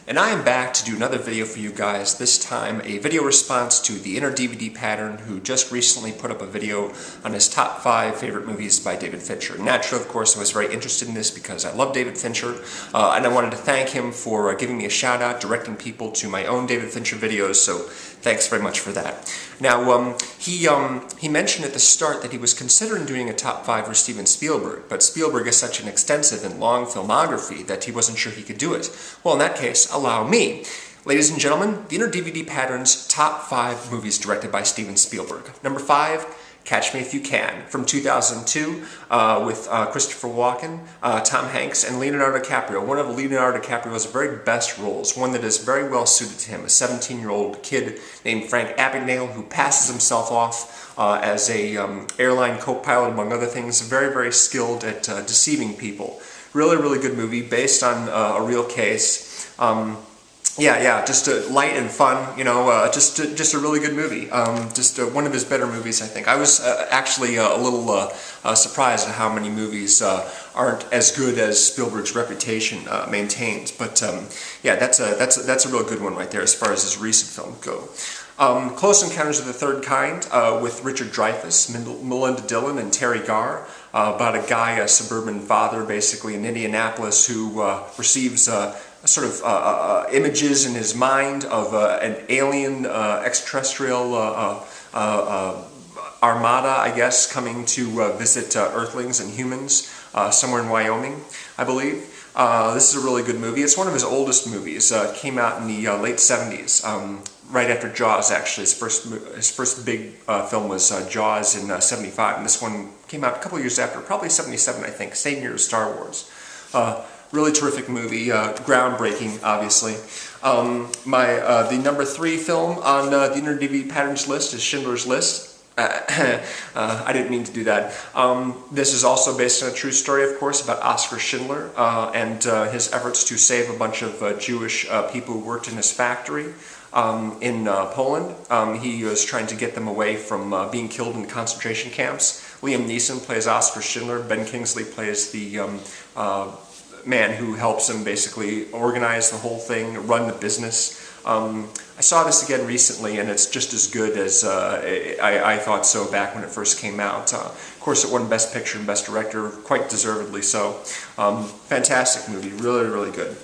and I am back to do another video for you guys, this time a video response to the Inner DVD Pattern, who just recently put up a video on his top 5 favorite movies by David Fincher. Naturally, of course, I was very interested in this because I love David Fincher, and I wanted to thank him for giving me a shout out, directing people to my own David Fincher videos, so thanks very much for that. Now, he mentioned at the start that he was considering doing a top 5 for Steven Spielberg, but Spielberg has such an extensive and long filmography that he wasn't sure he could do it. Well, in that case, allow me. Ladies and gentlemen, the Inner DVD Pattern's top 5 movies directed by Steven Spielberg. Number 5, Catch Me If You Can, from 2002, with Christopher Walken, Tom Hanks, and Leonardo DiCaprio. One of Leonardo DiCaprio's very best roles, one that is very well suited to him, a 17-year-old kid named Frank Abagnale who passes himself off as a airline co-pilot, among other things, very, very skilled at deceiving people. Really, really good movie, based on a real case. Just light and fun, just a really good movie. One of his better movies, I think. I was actually a little surprised at how many movies aren't as good as Spielberg's reputation maintains. But yeah, that's a real good one right there as far as his recent films go. Close Encounters of the Third Kind with Richard Dreyfuss, Melinda Dillon, and Terry Garr, about a guy, a suburban father, basically in Indianapolis, who receives sort of images in his mind of an alien extraterrestrial armada, I guess, coming to visit Earthlings and humans somewhere in Wyoming, I believe. This is a really good movie. It's one of his oldest movies. Came out in the late 70s, right after Jaws, actually. His first big film was Jaws in 75, and this one came out a couple years after, probably 77, I think, same year as Star Wars. Really terrific movie, groundbreaking, obviously. The number 3 film on the Inner DVD Patterns list is Schindler's List. I didn't mean to do that. This is also based on a true story, of course, about Oskar Schindler and his efforts to save a bunch of Jewish people who worked in his factory in Poland. He was trying to get them away from being killed in concentration camps. Liam Neeson plays Oskar Schindler. Ben Kingsley plays the man who helps him basically organize the whole thing, run the business. I saw this again recently, and it's just as good as I thought so back when it first came out. Of course, it won Best Picture and Best Director, quite deservedly so. Fantastic movie, really, really good.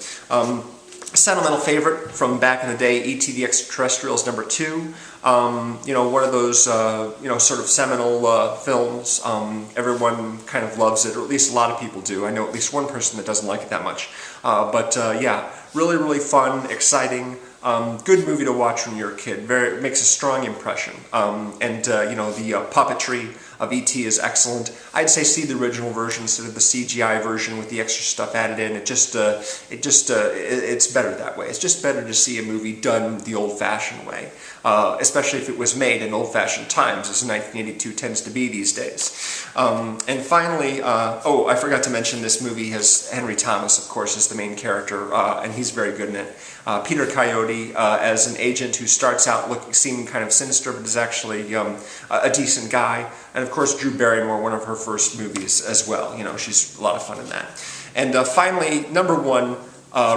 A sentimental favorite from back in the day, E.T. the Extraterrestrials, number 2. One of those, sort of seminal films. Everyone kind of loves it, or at least a lot of people do. I know at least one person that doesn't like it that much. Yeah, really, really fun, exciting, good movie to watch when you're a kid. It makes a strong impression. The puppetry of E.T. is excellent. I'd say see the original version instead of the CGI version with the extra stuff added in. It's better that way. It's just better to see a movie done the old-fashioned way, especially if it was made in old-fashioned times, as 1982 tends to be these days. And finally, I forgot to mention this movie has Henry Thomas, of course, as the main character, and he's very good in it. Peter Coyote as an agent who starts out seeming kind of sinister, but is actually a decent guy. And of course, Drew Barrymore, one of her first movies as well. She's a lot of fun in that. And finally, number 1,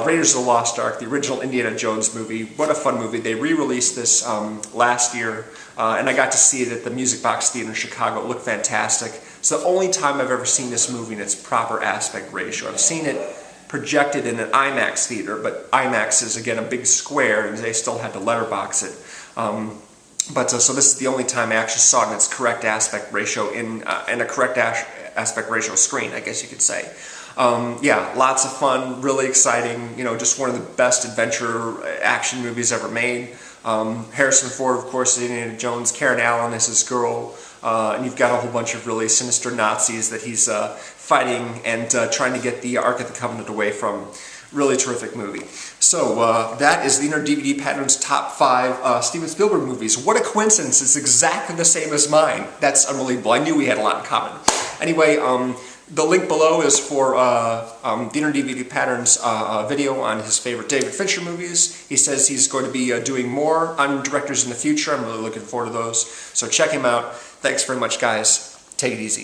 Raiders of the Lost Ark, the original Indiana Jones movie. What a fun movie. They re-released this last year, and I got to see it at the Music Box Theater in Chicago. It looked fantastic. It's the only time I've ever seen this movie in its proper aspect ratio. I've seen it projected in an IMAX theater, but IMAX is, again, a big square, and they still had to letterbox it. So this is the only time I actually saw it in its correct aspect ratio, in a correct aspect ratio screen, I guess you could say. Yeah, lots of fun, really exciting, just one of the best adventure action movies ever made. Harrison Ford, of course, is Indiana Jones. Karen Allen is his girl. And you've got a whole bunch of really sinister Nazis that he's fighting and trying to get the Ark of the Covenant away from. Really terrific movie. So that is the Inner DVD Pattern's top 5 Steven Spielberg movies. What a coincidence, it's exactly the same as mine. That's unbelievable. I knew we had a lot in common. Anyway, the link below is for the Inner DVD Pattern's video on his favorite David Fincher movies. He says he's going to be doing more on directors in the future. I'm really looking forward to those. So check him out. Thanks very much, guys. Take it easy.